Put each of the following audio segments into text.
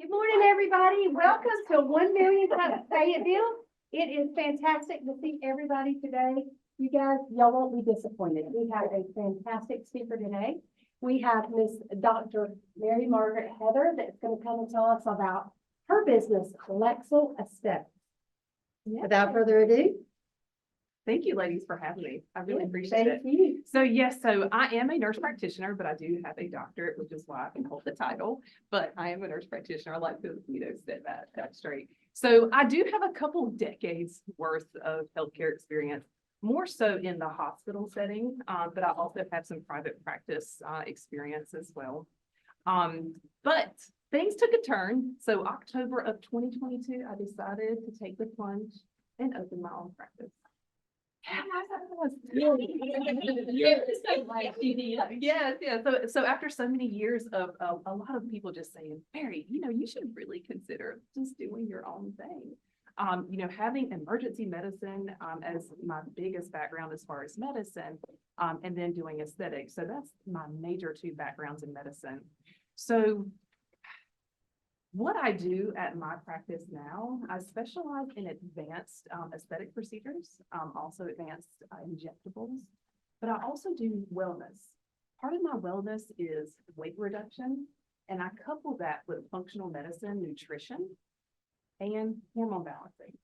Good morning, everybody. Welcome to 1 Million Cup Fayetteville. It is fantastic to see everybody today. You guys, y'all won't be disappointed. We have a fantastic speaker today. We have Miss Dr. Margaret Hether that's going to come and tell us about her business, Lexel Aesthetics. Without further ado. Thank you, ladies, for having me. I really appreciate it. Thank you. So yes, so I am a nurse practitioner, but I do have a doctorate, which is why I can hold the title. But I am a nurse practitioner. I like to, set that straight. So I do have a couple decades worth of healthcare experience, more so in the hospital setting, but I also have some private practice experience as well. But things took a turn. So October of 2022, I decided to take the plunge and open my own practice. Yes. So after so many years of a lot of people just saying, Mary, you should really consider just doing your own thing. Having emergency medicine as my biggest background as far as medicine, and then doing aesthetics. So that's my major two backgrounds in medicine. So what I do at my practice now, I specialize in advanced aesthetic procedures, also advanced injectables, but I also do wellness. Part of my wellness is weight reduction, and I couple that with functional medicine, nutrition, and hormone balancing.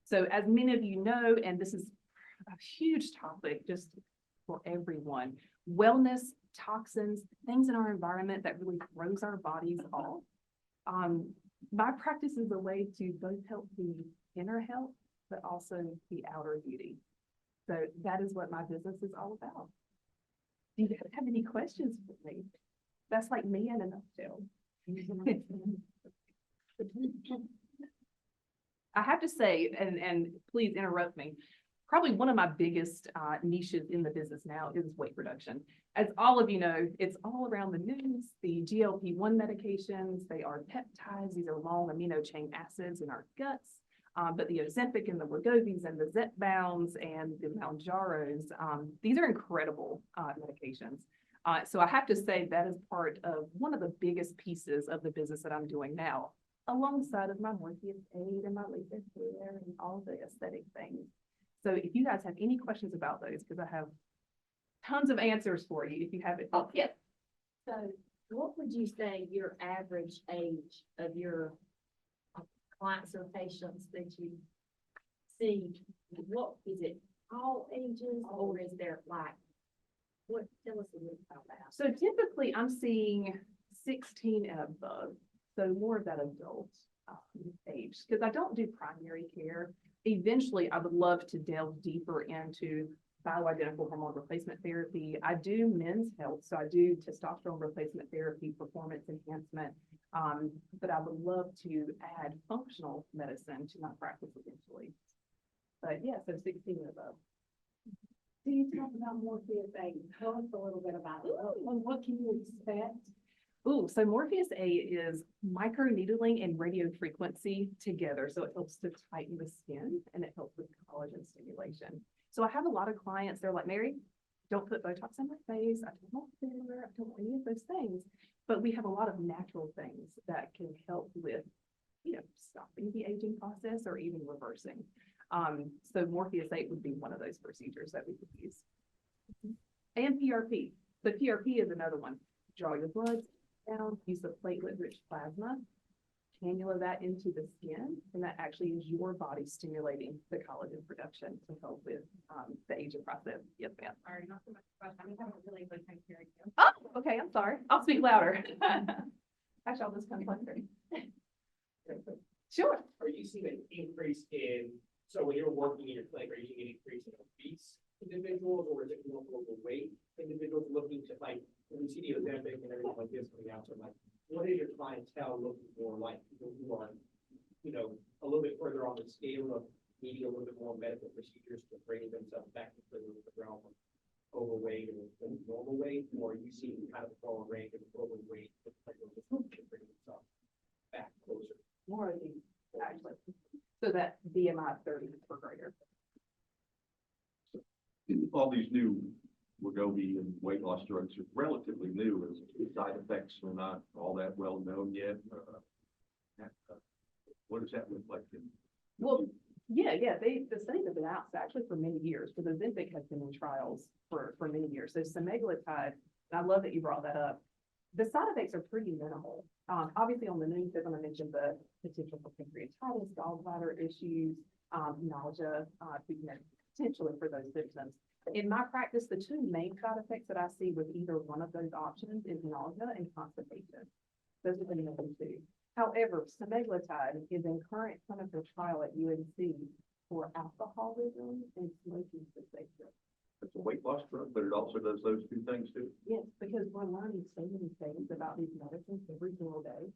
So as many of you know, and this is a huge topic just for everyone, wellness, toxins, things in our environment that really throws our bodies off. My practice is a way to both help the inner health, but also the outer beauty. So that is what my business is all about. Do you have any questions for me? That's like me in a nutshell. I have to say, and please interrupt me, probably one of my biggest niches in the business now is weight reduction. As all of you know, it's all around the news, the GLP-1 medications, they are peptides, these are long amino chain acids in our guts, but the Ozempic and the Wegovys and the Zepbounds and the Mounjaros, these are incredible medications. So I have to say that is part of one of the biggest pieces of the business that I'm doing now, alongside of my Morpheus aid and my laser hair and all the aesthetic things. So if you guys have any questions about those, because I have tons of answers for you if you have it. Oh, yeah. So what would you say your average age of your clients or patients that you see? What is it, all ages, or is there tell us a little about that. So typically I'm seeing 16 and above, so more of that adult age, because I don't do primary care. Eventually, I would love to delve deeper into bioidentical hormone replacement therapy. I do men's health, so I do testosterone replacement therapy, performance enhancement, but I would love to add functional medicine to my practice eventually. But yeah, so 16 and above. Can you talk about Morpheus A? Tell us a little bit about it. And what can you expect? So Morpheus A is micro needling and radio frequency together. So it helps to tighten the skin and it helps with collagen stimulation. So I have a lot of clients, they're like, Mary, don't put Botox on my face. I don't want filler. I don't want any of those things. But we have a lot of natural things that can help with, stopping the aging process or even reversing. So Morpheus 8 would be one of those procedures that we could use. And PRP. So PRP is another one. Draw your blood down, use the platelet-rich plasma, cannula that into the skin, and that actually is your body stimulating the collagen production to help with the aging process. Yes, ma'am. Sorry, not so much question. I'm having a really good time hearing you. Oh, okay, I'm sorry. I'll speak louder. Actually, I'll just come closer. Sure. Are you seeing an increase so when you're working in your clinic, are you seeing an increase in obese individuals, or is it more overweight individuals looking to, like, when we see the Ozempic and everything like this coming out, so like, what is your clientele looking for, like people who are, a little bit further on the scale of needing a little bit more medical procedures to bring themselves back to the realm of overweight or normal weight, or are you seeing kind of a broad range of overweight who can bring themselves back closer? More of these, actually. So that BMI 30 or greater. All these new Wegovy and weight loss drugs are relatively new, as side effects are not all that well known yet. What does that look like? Well, yeah, the studies have been out actually for many years, because Ozempic has been in trials for many years. So semaglutide, and I love that you brought that up. The side effects are pretty minimal. Obviously on the news, they're going to mention the potential for pancreatitis, gallbladder issues, nausea, potentially for those symptoms. In my practice, the two main side effects that I see with either one of those options is nausea and constipation. Those are the main two. However, semaglutide is in current clinical trial at UNC for alcoholism and smoking cessation. It's a weight loss drug, but it also does those two things too. Yes, because we're learning so many things about these medicines every single day,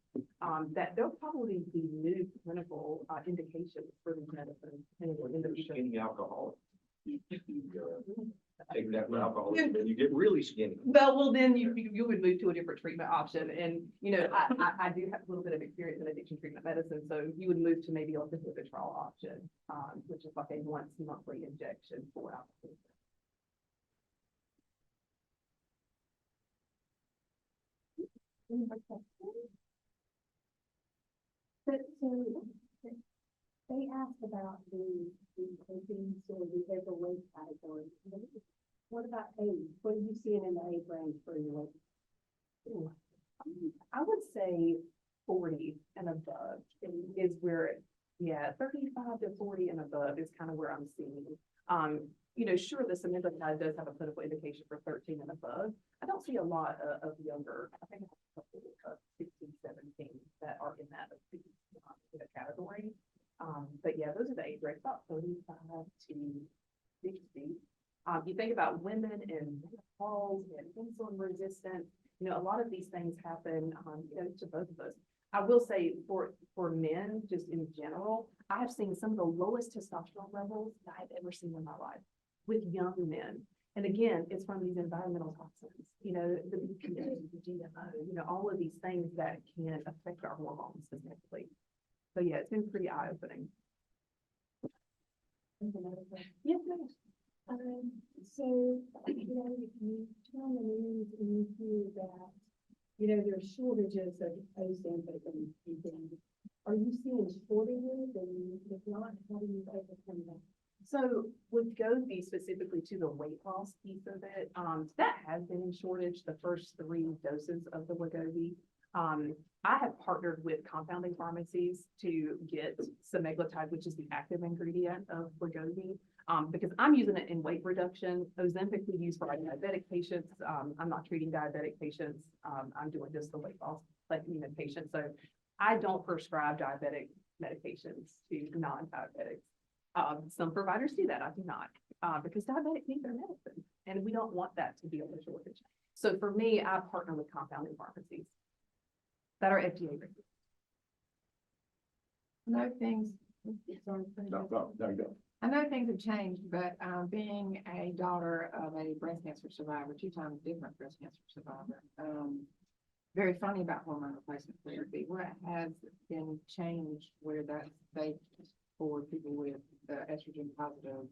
that there'll probably be new clinical indications for these medicines in the future. Skinny alcoholic. Take that with alcohol, and you get really skinny. Well, then you would move to a different treatment option. And, I do have a little bit of experience in addiction treatment medicine. So you would move to maybe like the Vivitrol option, which is like a once monthly injection for alcohol. So they asked about the proteins or the overweight category. What about age? What are you seeing in the age range for your weight? I would say 40 and above is where, 35 to 40 and above is kind of where I'm seeing. Sure, the semaglutide does have a clinical indication for 13 and above. I don't see a lot of younger, I think I have a couple of 16, 17 that are in that category. But yeah, those are the age range, about 35 to 60. You think about women and menopause and insulin resistance, a lot of these things happen, to both of us. I will say for men, just in general, I have seen some of the lowest testosterone levels that I've ever seen in my life with young men. And again, it's from these environmental toxins, the BPA, the GMO, all of these things that can affect our hormones significantly. So yeah, it's been pretty eye-opening. Yes, ma'am. So, you turn the news and you hear that, there's shortages of Ozempic and things. Are you seeing shortages, and if not, how do you overcome that? So with Wegovy specifically to the weight loss piece of it, that has been in shortage, the first 3 doses of the Wegovy. I have partnered with compounding pharmacies to get semaglutide, which is the active ingredient of Wegovy, because I'm using it in weight reduction. Ozempic we use for diabetic patients. I'm not treating diabetic patients. I'm doing just the weight loss, patients. So I don't prescribe diabetic medications to non-diabetics. Some providers do that. I do not, because diabetics need their medicine, and we don't want that to be a shortage. So for me, I partner with compounding pharmacies that are FDA regulated. No things, No, you don't. I know things have changed, but being a daughter of a breast cancer survivor, 2 times different breast cancer survivor, very funny about hormone replacement therapy. What has been changed where that's safe for people with estrogen positive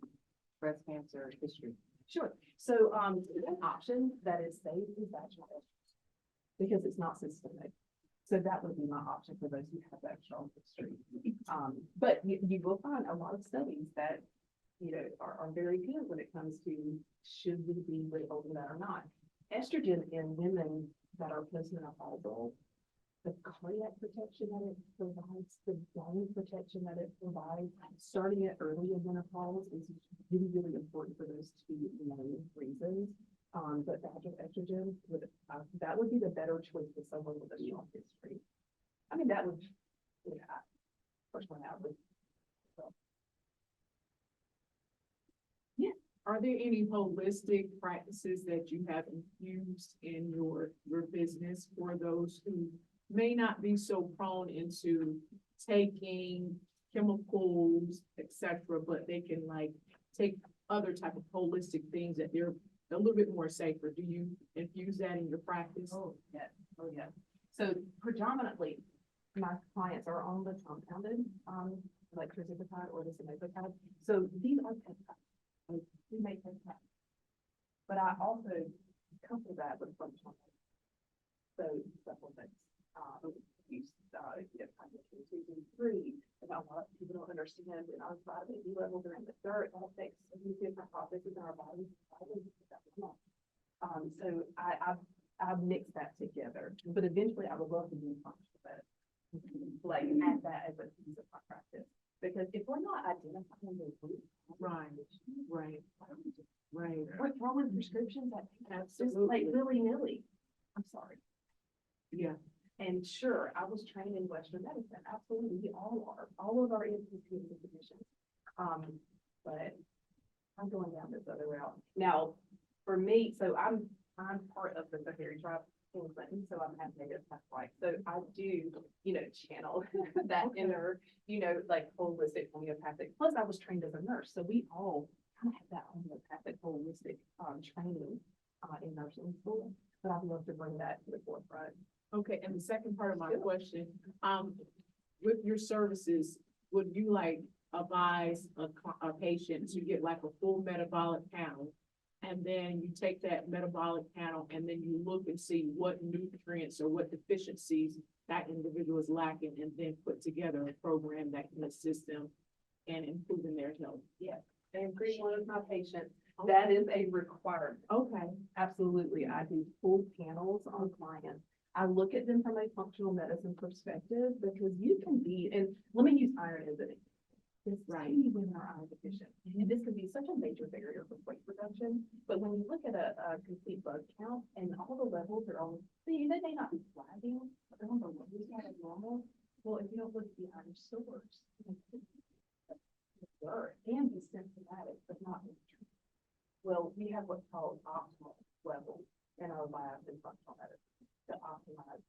breast cancer history? Sure. So an option that is safe is vaginal estrogen because it's not systemic. So that would be my option for those who have that strong history. But you will find a lot of studies that, are very good when it comes to should we be labeled that or not. Estrogen in women that are postmenopausal, the cardiac protection that it provides, the bone protection that it provides, starting it early in menopause is really, really important for those 2 main reasons. But vaginal estrogen that would be the better choice for someone with a strong history. I mean, that would, first one out would. Are there any holistic practices that you have infused in your business for those who may not be so prone into taking chemicals, etc., but they can take other type of holistic things that they're a little bit more safer? Do you infuse that in your practice? Oh, yeah. So predominantly, my clients are on the compounded, like tirzepatide or the semaglutide. So these are peptides. We make peptides. But I also couple that with functional. So supplements, use, kind of 2 and 3, and a lot of people don't understand that our vitamin D levels are in the dirt, that affects so many different processes in our bodies. So I've mixed that together, but eventually I would love to do functional medicine, like add that as a piece of my practice. Because if we're not identifying the root, Right, right, right. what's wrong with prescriptions? I think that's just Absolutely. like willy-nilly. I'm sorry. Yeah, And sure, I was trained in Western medicine. Absolutely, we all are. All of our NPs and physicians. But I'm going down this other route. Now, for me, so I'm part of the Sahari tribe in Clinton, so I'm having native white. So I do, channel that inner, like holistic homeopathic. Plus, I was trained as a nurse, so we all kind of have that homeopathic holistic training in nursing school. But I'd love to bring that to the forefront. okay, and the second part of my question, with your services, would you like advise a patient to get like a full metabolic panel? And then you take that metabolic panel and then you look and see what nutrients or what deficiencies that individual is lacking, and then put together a program that can assist them in improving their health. Yes, and greet one of my patients. That is a requirement. Okay, Absolutely. I do full panels on clients. I look at them from a functional medicine perspective because you can be, and let me use iron as an example. It's Right. tiny women are iron deficient. And this can be such a major barrier for weight reduction. But when you look at a complete blood count and all the levels are on, they may not be flagging, but they're on the low side of normal. Well, if you don't look at the iron source, and be symptomatic, but not nutrient. Well, we have what's called optimal levels in our labs in functional medicine to optimize.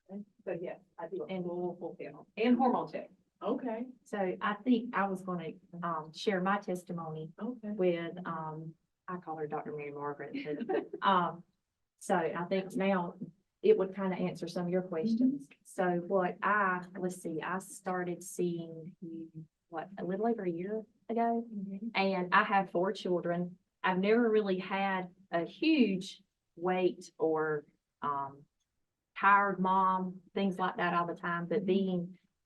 And so yes, I do a full panel and hormone check. okay, So I think I was gonna, share my testimony okay. with, I call her Dr. Mary Margaret. but, So I think now it would kind of answer some of your questions. So let's see, I started seeing you, a little over a year ago? And I have 4 children. I've never really had a huge weight or, tired mom, things like that all the time, but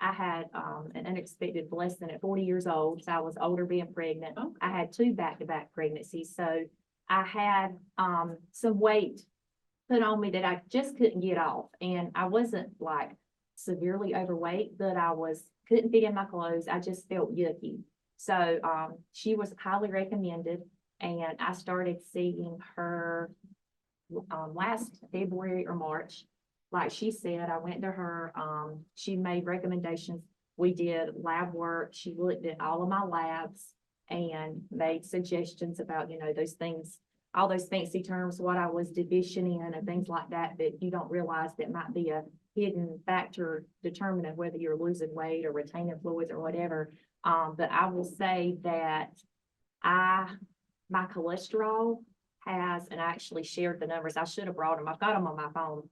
I had an unexpected blessing at 40 years old, so I was older being pregnant. Okay. I had 2 back-to-back pregnancies, so I had some weight put on me that I just couldn't get off. And I wasn't like severely overweight, but couldn't fit in my clothes. I just felt yucky. So she was highly recommended, and I started seeing her last February or March. Like she said, I went to her, she made recommendations. We did lab work. She looked at all of my labs and made suggestions about, those things, all those fancy terms, what I was deficient in and things like that you don't realize that might be a hidden factor determining whether you're losing weight or retaining fluids or whatever. But I will say that my cholesterol has, and I actually shared the numbers. I should have brought them. I've got them on my phone.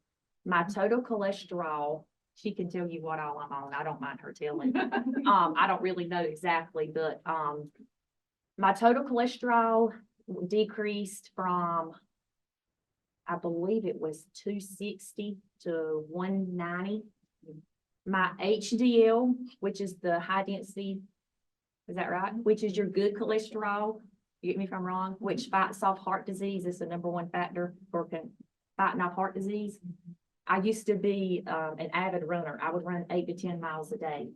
My total cholesterol, she can tell you what all I'm on. I don't mind her telling. I don't really know exactly, but my total cholesterol decreased from, I believe it was 260 to 190. My HDL, which is the high density, is that right? Which is your good cholesterol, you get me if I'm wrong, which fights off heart disease is the #1 factor for fighting off heart disease. I used to be an avid runner. I would run 8 to 10 miles a day.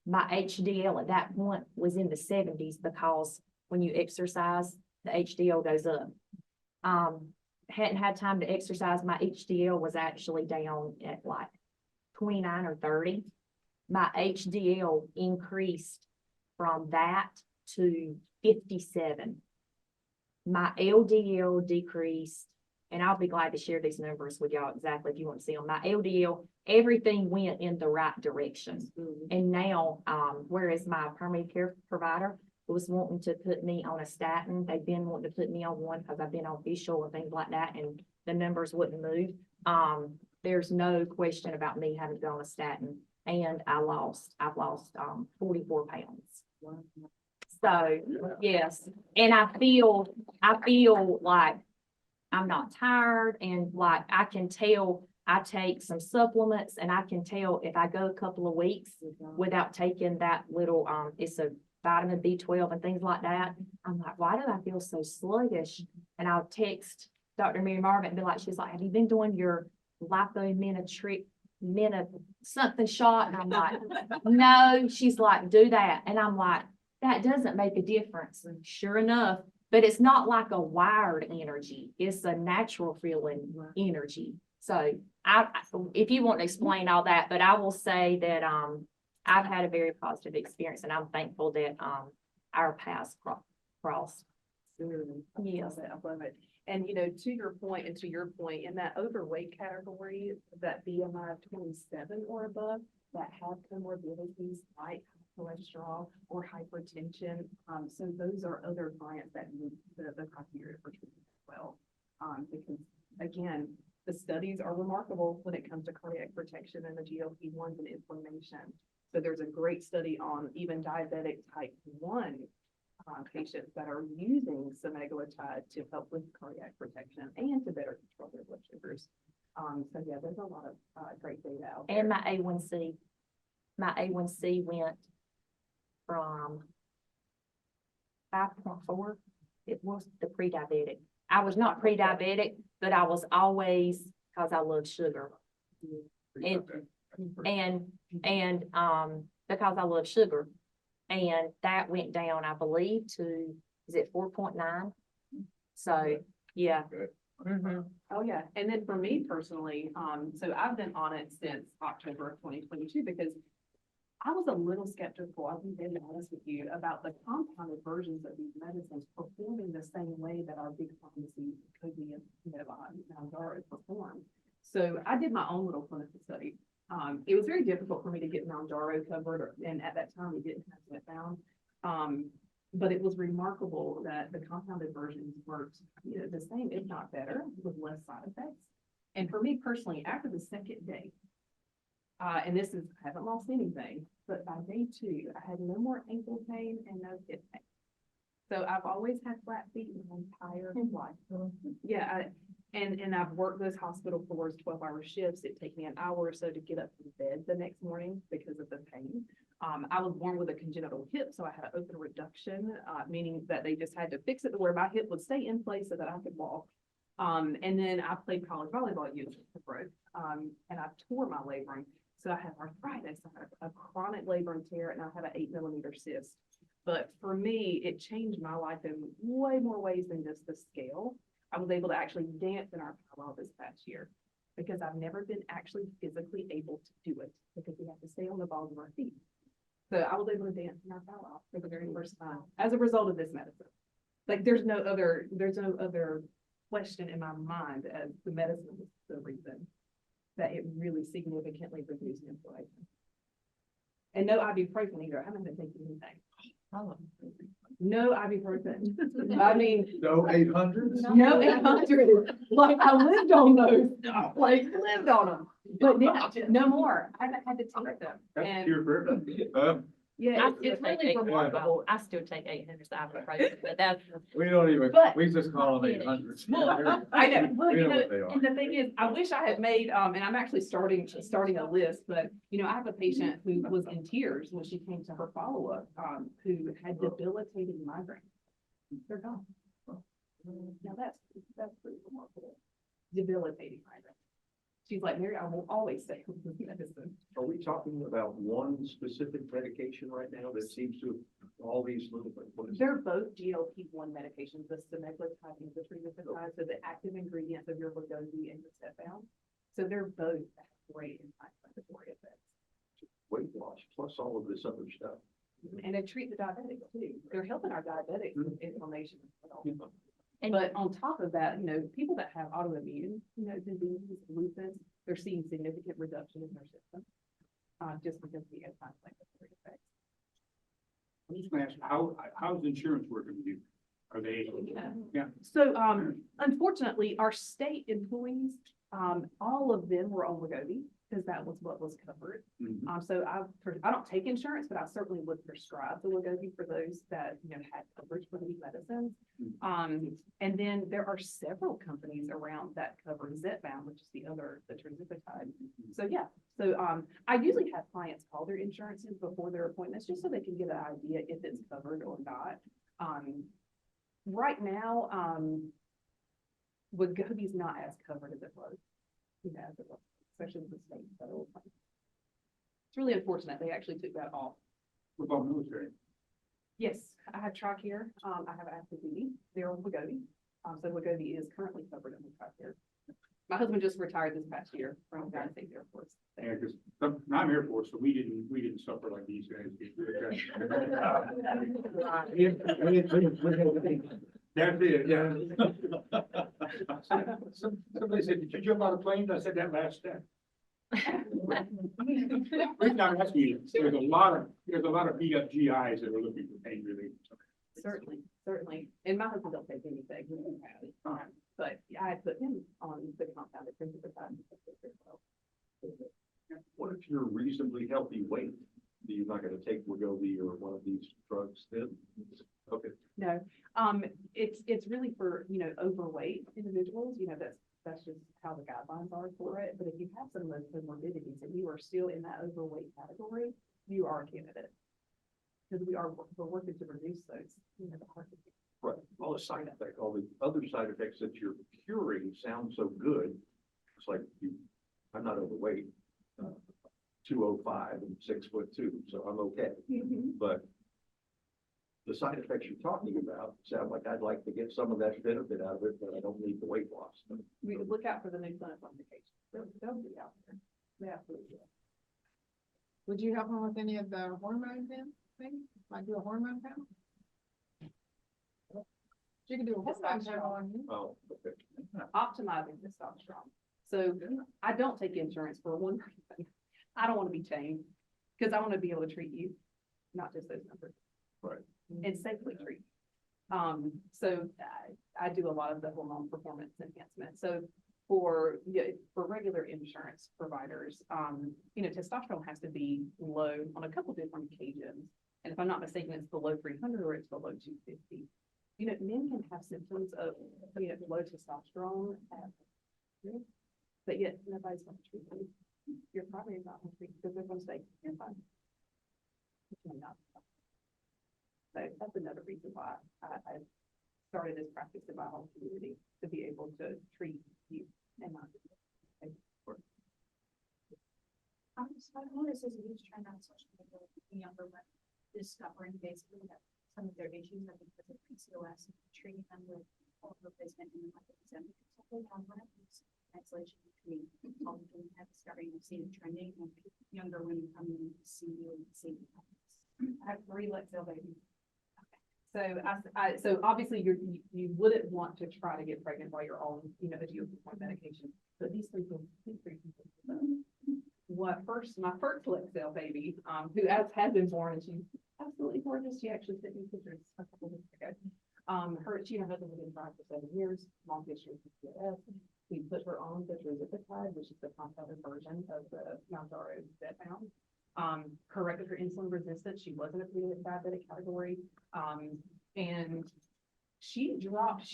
My HDL at that point was in the 70s because when you exercise, the HDL goes up. Hadn't had time to exercise. My HDL was actually down at like 29 or 30. My HDL increased from that to 57. My LDL decreased, and I'll be glad to share these numbers with y'all exactly if you want to see them. My LDL, everything went in the right direction. And now, whereas my primary care provider was wanting to put me on a statin, they've been wanting to put me on one because I've been on fish oil and things like that, and the numbers wouldn't move. There's no question about me having to go on a statin, and I've lost 44 pounds. So, yes, and I feel like I'm not tired, and like I can tell I take some supplements and I can tell if I go a couple of weeks without taking that little, it's a vitamin B12 and things like that. I'm like, why do I feel so sluggish? And I'll text Dr. Mary Margaret and be like, she's like, have you been doing your something shot? And I'm like, no. She's like, do that. And I'm like, that doesn't make a difference. And sure enough, but it's not like a wired energy. It's a natural feeling energy. So if you want to explain all that, but I will say that, I've had a very positive experience and I'm thankful that, our paths crossed. Yes. I love it. And, to your point and to your point, in that overweight category, that BMI of 27 or above, that have comorbidities like cholesterol or hypertension. So those are other clients that need the criteria for treatment as well. Because again, the studies are remarkable when it comes to cardiac protection and the GLP-1s and inflammation. So there's a great study on even diabetic type 1 patients that are using semaglutide to help with cardiac protection and to better control their blood sugars. So yeah, there's a lot of great data out there. And my A1C went from 5.4. It was the pre-diabetic. I was not pre-diabetic, but I was always, because I love sugar. And because I love sugar. And that went down, I believe, to, is it 4.9? So, yeah. Mhm. Oh, yeah. And then for me personally, so I've been on it since October of 2022 because I was a little skeptical, I'll be very honest with you, about the compounded versions of these medicines performing the same way that our big pharmacy could be, Mounjaro perform. So I did my own little clinical study. It was very difficult for me to get Mounjaro covered, and at that time we didn't have Zepbound. But it was remarkable that the compounded versions worked, the same, if not better, with less side effects. And for me personally, after the second day, and this is, I haven't lost anything, but by day 2, I had no more ankle pain and no hip pain. So I've always had flat feet my entire life. Yeah, and I've worked those hospital floors, 12-hour shifts. It takes me an hour or so to get up from bed the next morning because of the pain. I was born with a congenital hip, so I had an open reduction, meaning that they just had to fix it to where my hip would stay in place so that I could walk. And then I played college volleyball years ago, and I tore my labrum. So I have arthritis, I have a chronic labrum tear, and I have an 8-millimeter cyst. But for me, it changed my life in way more ways than just the scale. I was able to actually dance in our powwow this past year because I've never been actually physically able to do it because we have to stay on the balls of our feet. So I was able to dance in our powwow for the very first time as a result of this medicine. Like there's no other question in my mind as the medicine was the reason that it really significantly reduced inflammation. And no ibuprofen either. I haven't been taking anything. No ibuprofen. I mean, No 800s? no 800. Like I lived on those. Like lived on them. But no more. I haven't had to take them. That's And pure for everything. yeah, I still it's take really remarkable. I still take 800 ibuprofen, but that's. We don't even, But- we just call them 800s. I know, well, We know what they are. and the thing is, I wish I had made, and I'm actually starting a list, but, I have a patient who was in tears when she came to her follow-up, who had debilitating migraine. They're gone. Now that's pretty remarkable. Debilitating migraine. She's like, Mary, I will always stay with this medicine. Are we talking about one specific medication right now that seems to, all these little, what is it? They're both GLP-1 medications, the semaglutide and the retatrutide, so the active ingredients of your Wegovy and your Zepbound. So they're both great anti-inflammatory effects. Weight loss plus all of this other stuff. And they treat the diabetics too. They're helping our diabetics with inflammation as well. And- But on top of that, people that have autoimmune, diseases, lupus, they're seeing significant reduction in their system. Just because of the anti-inflammatory effects. I'm just gonna ask, how's insurance working with you? Are they? Yeah. So, unfortunately, our state employees All of them were on Wegovy because that was what was covered. So I don't take insurance, but I certainly would prescribe the Wegovy for those that, had coverage for these medicines. And then there are several companies around that cover Zepbound, which is the tirzepatide. So yeah, I usually have clients call their insurances before their appointments, just so they can get an idea if it's covered or not. Right now, Wegovy's not as covered as it was, especially with the state and federal plans. It's really unfortunate. They actually took that off. What about military? Yes, I have TRICARE. I have active duty. They're on Wegovy. So Wegovy is currently covered under TRICARE. My husband just retired this past year from the United States Air Force. Yeah, because I'm Air Force, so we didn't suffer like these guys did. That's it, yeah. Somebody said, did you jump out of planes? I said that last step. Reason I'm asking you, there's a lot of beat up GIs that are looking for pain relief. Certainly. And my husband don't take anything. He doesn't have it. But I put him on the compounded principal. What if you're reasonably healthy weight? You're not gonna take Wegovy or one of these drugs then? Okay. No, it's really for, overweight individuals, that's just how the guidelines are for it. But if you have some of those comorbidities and you are still in that overweight category, you are a candidate. Because we're working to reduce those, the heart disease. Right, all the side effects, all the other side effects that you're curing sound so good. It's like I'm not overweight, 205 and 6'2", so I'm okay. But the side effects you're talking about sound like I'd like to get some of that benefit out of it, but I don't need the weight loss. We would look out for the new clinical indications. They'll be out there. They absolutely will. Would you help them with any of the hormone things? Like do a hormone panel? You can do a hormone panel on you. Oh, okay. Optimizing testosterone. So I don't take insurance for one reason. I don't want to be chained because I want to be able to treat you, not just those numbers. Right. And safely treat. So I do a lot of the hormone performance enhancement. So for regular insurance providers, testosterone has to be low on a couple different occasions. And if I'm not mistaken, it's below 300 or it's below 250. Men can have symptoms of, low testosterone, but yet nobody's going to treat you. Your primary is not going to treat you because they're going to say, you're fine. Which may not. So that's another reason why I started this practice in my home community, to be able to treat you and not. I noticed there's a huge trend on social media with the younger women discovering basically that some of their issues are because of PCOS and treating them with hormone replacement and liposuction. So one of these translation between all of them have starting to see the trending of younger women coming in to see you and see the practice. I have 3 Lexel babies. So obviously you wouldn't want to try to get pregnant while you're on, the GLP-1 medication, but these three people. My first Lexel baby, who has been born, and she's absolutely gorgeous. She actually sent me pictures a couple of weeks ago. She and her husband have been trying for 7 years, long history of PCOS. We put her on the tirzepatide, which is the compounded version of the Mounjaro Zepbound. Corrected her insulin resistance. She wasn't a diabetic category. And she dropped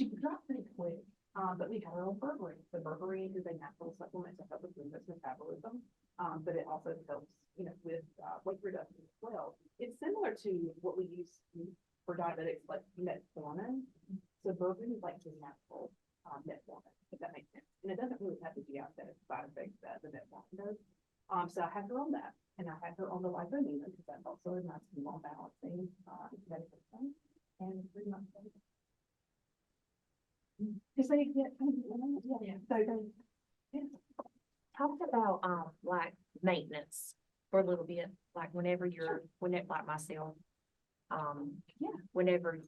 pretty quick. But we had her on berberine. So berberine is a natural supplement to help with glucose metabolism. But it also helps, with weight reduction as well. It's similar to what we use for diabetics, like metformin. So berberine is like the natural metformin, if that makes sense. And it doesn't really have the GI side effects that the metformin does. So I had her on that, and I had her on the liposuction because that's also a nice small balancing medication. And 3 months later. Because they get, Talk about, like maintenance for a little bit, like whenever like myself, whenever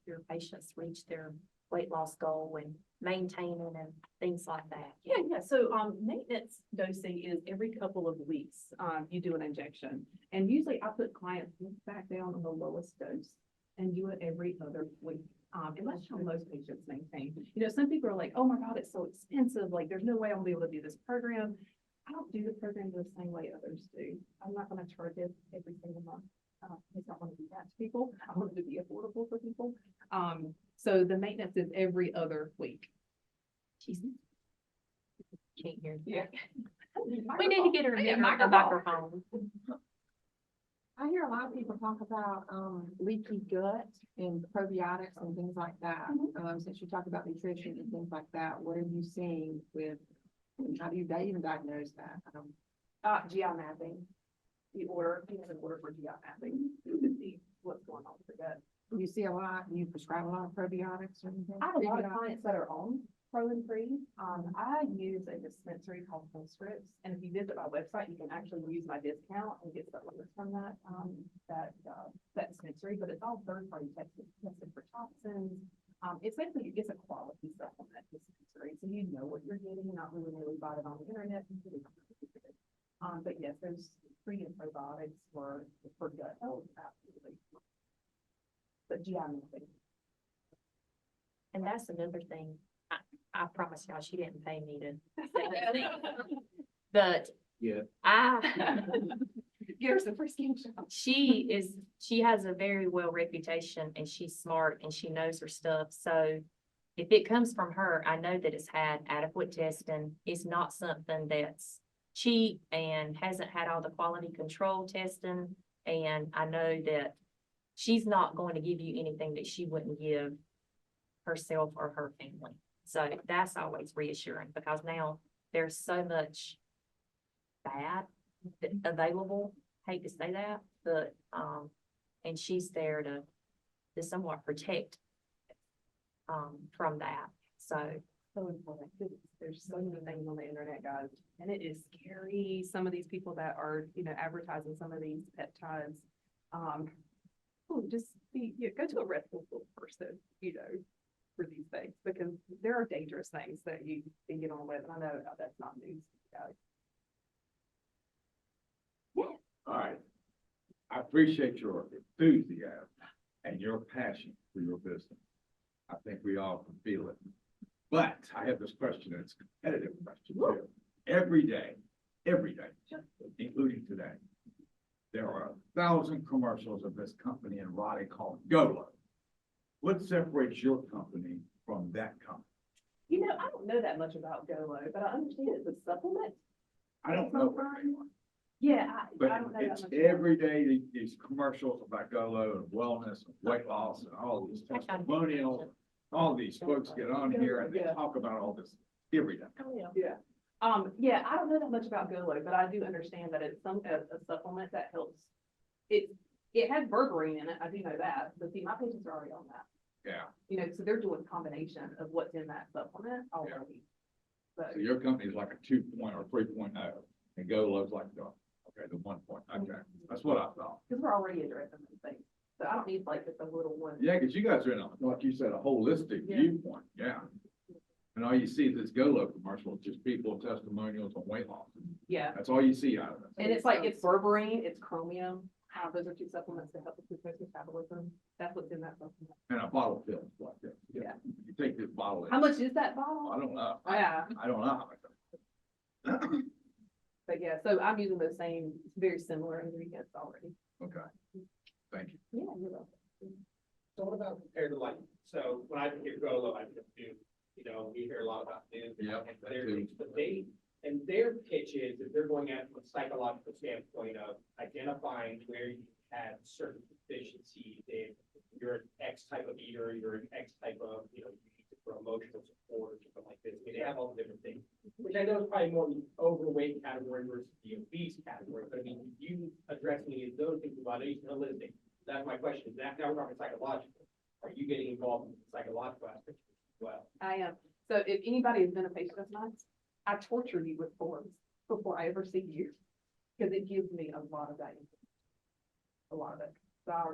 your patients reach their weight loss goal and maintaining and things like that. Yeah. So, maintenance dosing is every couple of weeks, you do an injection. And usually I put clients back down on the lowest dose and do it every other week. And that's how most patients maintain. You know, some people are like, oh my God, it's so expensive. Like, there's no way I'll be able to do this program. I don't do the program the same way others do. I'm not gonna charge it every single month. I don't want to do that to people. I want it to be affordable for people. So the maintenance is every other week. Can't hear you. Yeah. We need to get her a microphone. I hear a lot of people talk about, leaky gut and probiotics and things like that. Since you talk about nutrition and things like that, what are you seeing with, and how do you even diagnose that? GI mapping. You have an order for GI mapping to see what's going on with the gut. Do you see a lot, do you prescribe a lot of probiotics or anything? I have a lot of clients that are on Pro and Free. I use a dispensary called Strips, and if you visit my website, you can actually use my discount and get supplements from that dispensary, but it's all third-party tested for toxins. It's basically, it's a quality supplement dispensary, so you know what you're getting, not really bought it on the internet. But yes, there's free and probiotics for gut health, absolutely. But GI mapping. And that's another thing. I promise y'all, she didn't pay me to say that. But Yeah. Give her some free skin shots. she has a very well reputation, and she's smart and she knows her stuff. So if it comes from her, I know that it's had adequate testing. It's not something that's cheap and hasn't had all the quality control testing. And I know that she's not going to give you anything that she wouldn't give herself or her family. So that's always reassuring, because now there's so much bad available. Hate to say that, but, and she's there to somewhat protect, from that. So Important. There's so many things on the internet, guys, and it is scary. Some of these people that are, advertising some of these peptides, go to a reputable person, for these things, because there are dangerous things that you can get on the web, and I know that's not news, guys. All right. I appreciate your enthusiasm and your passion for your business. I think we all can feel it. But I have this question, and it's a competitive question too. Every day, including today, there are 1,000 commercials of this company in Raleigh called Golo. What separates your company from that company? I don't know that much about Golo, but I understand it's a supplement. I don't know what they are. Yeah, I But don't know that it's much. every day, these commercials about Golo and wellness and weight loss and all these testimonials. All these folks get on here and they talk about all this every day. Yeah. I don't know that much about Golo, but I do understand that it's a supplement that helps. It has berberine in it. I do know that, but see, my patients are already on that. Yeah. So they're doing a combination of what's in that supplement already. So your company is like a 2.0 or 3.0 and Golo's like the 1. Okay. That's what I thought. Because we're already addressing those things. So I don't need like just a little one. Yeah, because you guys are in like you said, a holistic viewpoint. Yeah. And all you see is this Golo commercial, it's just people testimonials on weight loss. Yeah. That's all you see out of it. And it's like, it's berberine, it's chromium. Those are 2 supplements to help with glucose metabolism. That's what's in that supplement. And a bottle pill like that. Yeah. You take this bottle. How much is that bottle? I don't know. Yeah. I don't know. But yeah, so I'm using those same, very similar ingredients already. Okay. Thank you. Yeah, you're welcome. So what about compared to so when I hear Golo, I think we hear a lot about news. Yep, And that their too. things, but their pitch is that they're going at it from a psychological standpoint of identifying where you have certain deficiencies in you're an X type of eater, you're an X type of, you need it for emotional support or something like this. I mean, they have all the different things, which I know is probably more the overweight category versus the obese category. But I mean, you addressing any of those things about it, holistic. That's my question. Now we're talking psychological. Are you getting involved in the psychological aspect as well? I am. So if anybody has been a patient of mine, I torture you with forms before I ever see you, because it gives me a lot of that information. A lot of it. So I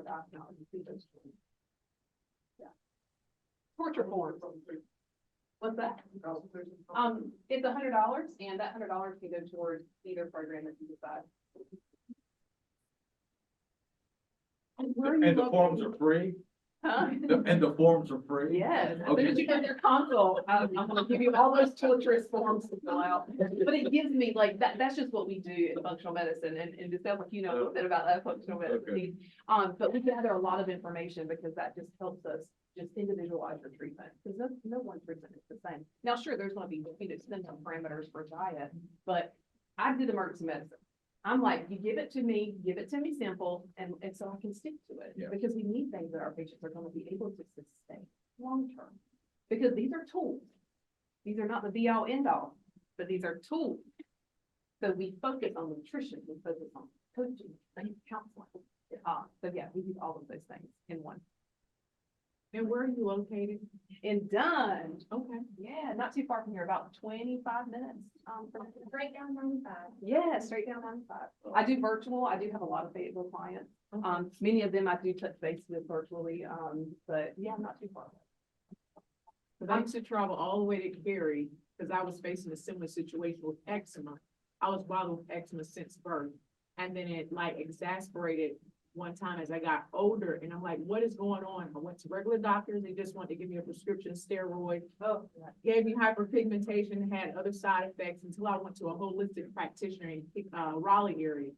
see those forms. Yeah. Torture forms. What's that? It's $100, and that $100 can go towards either program that you decide. And the forms are free? Huh? And the forms are free? Yes, as soon Okay. as you get your consult, I'm gonna give you all those torturous forms to fill out. But it gives me, like, that's just what we do in functional medicine, and it sounds like you know a little bit about that functional medicine. Okay. But we gather a lot of information because that just helps us just individualize your treatment, because no one treatment is the same. Now, sure, there's gonna be, some parameters for diet, but I did emergency medicine. I'm like, you give it to me simple, and so I can stick to it. Yeah. Because we need things that our patients are gonna be able to sustain long-term. Because these are tools. These are not the be-all, end-all, but these are tools. So we focus on nutrition, we focus on coaching, and counseling. So yeah, we do all of those things in one. And where are you located? In Dunn, Okay. yeah, not too far from here, about 25 minutes. From Straight down 95. Yeah, straight down 95. I do virtual. I do have a lot of Fayetteville clients. Many of them I do touch base with virtually, but yeah, I'm not too far. Cause I used to travel all the way to Cary, cause I was facing a similar situation with eczema. I was bothered with eczema since birth. And then it like exasperated one time as I got older, and I'm like, what is going on? I went to regular doctors, they just wanted to give me a prescription steroid. Oh, Gave me hyperpigmentation, had other side effects until I went to a holistic practitioner in Raleigh area.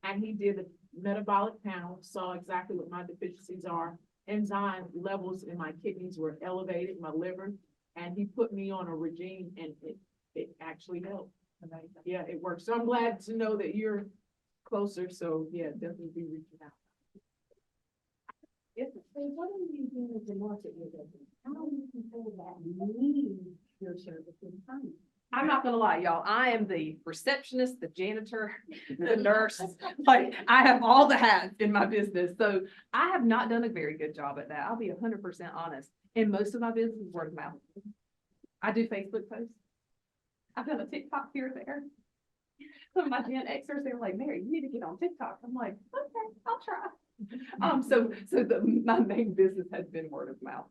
And he did a metabolic panel, saw exactly what my deficiencies are. Enzyme levels in my kidneys were elevated, my liver, and he put me on a regime, and it actually helped. Yeah, it works. So I'm glad to know that you're closer. So yeah, definitely be reaching out. So what are you doing to market your business? How do you control that need your services from? I'm not gonna lie, y'all. I am the receptionist, the janitor, the nurse. Like, I have all the hats in my business. So I have not done a very good job at that. I'll be 100% honest. And most of my business is word of mouth. I do Facebook posts. I've done a TikTok here or there. Some of my Gen Xers, they were like, Mary, you need to get on TikTok. I'm like, okay, I'll try. My main business has been word of mouth.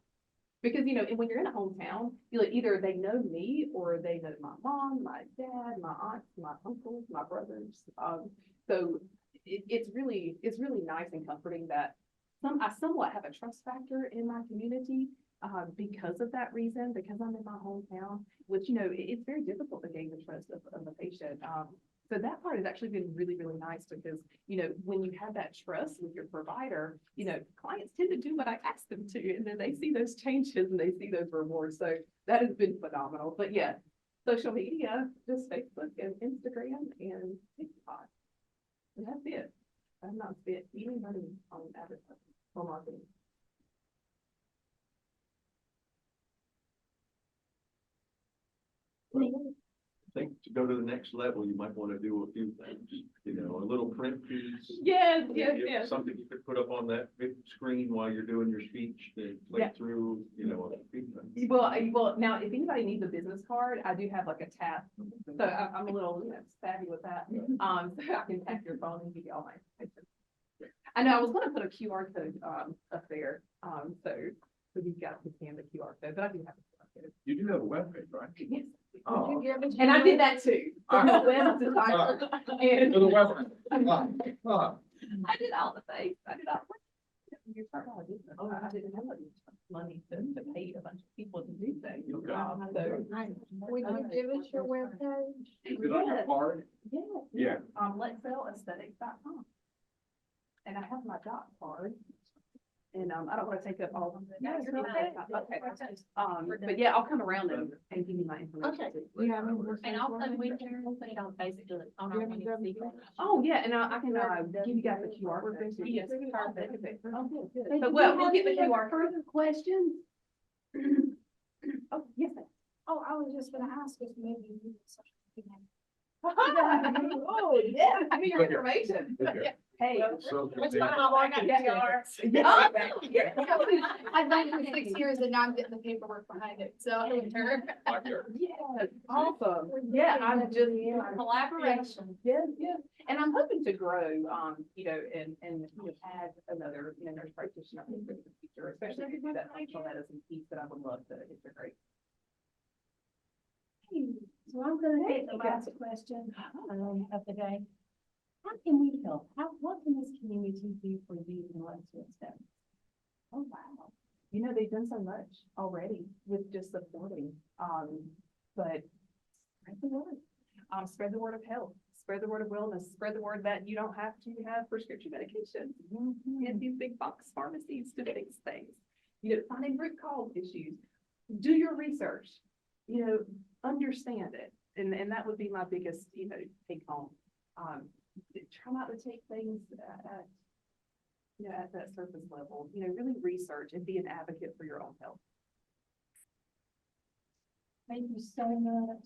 Because, and when you're in a hometown, either they know me or they know my mom, my dad, my aunts, my uncles, my brothers. So it's really nice and comforting that I somewhat have a trust factor in my community because of that reason, because I'm in my hometown, which, it's very difficult to gain the trust of a patient. So that part has actually been really, really nice because, when you have that trust with your provider, clients tend to do what I ask them to, and then they see those changes and they see those rewards. So that has been phenomenal. But yeah, social media, just Facebook and Instagram and TikTok. And that's it. I've not spent any money on advertising or marketing. I think to go to the next level, you might want to do a few things, a little print piece. Yes. Something you could put up on that big screen while you're doing your speech to play Yeah. through, a few things. Well, now, if anybody needs a business card, I do have like a tap. So I'm a little savvy with that. So I can tap your phone and give you all my information. I know I was gonna put a QR code, up there, so you guys can scan the QR code, but I do have a QR code. You do have a webpage, right? Yes. Oh. And I did that too. All right. Web designer. And For the website. I did all the things. You start out a business. I didn't have money to pay a bunch of people to do things. Okay. Would you give us your webpage? Is it on your card? Yeah. Lexelaesthetics.com. And I have my dot card. And I don't want to take up all of it. No, you're Okay. fine. But yeah, I'll come around and give you my information. Okay. too. Yeah, And also we'll put it on Facebook, on our community page. Oh, yeah, and I can give you guys the QR code. Yes, perfect. But we'll get the QR code. Further questions? Oh, yes. ma'am. Oh, I was just gonna ask if maybe you need social media. Oh, yeah, give me your information. Okay. Hey. So- That's fine, I got Yeah. PR. I've done it for 6 years and now I'm getting the paperwork behind it, so. Yes, awesome. Yeah, I'm just. Collaboration. Yes. And I'm hoping to grow, and add another, nurse practitioner in the future, especially if you do that functional medicine piece that I would love to integrate. So I'm gonna take the last question, of the day. How can we help? What can this community do for you in Lexel Aesthetics? Oh, wow. you know, they've done so much already with just supporting, but spread the word. Spread the word of health, spread the word of wellness, spread the word that you don't have to have prescription medication. Get these big box pharmacies to fix things. You know, finding root cause issues. Do your research, you know, understand it. And that would be my biggest, you know, take home. Try not to take things at, you know, at that surface level, you know, really research and be an advocate for your own health. Thank you so much.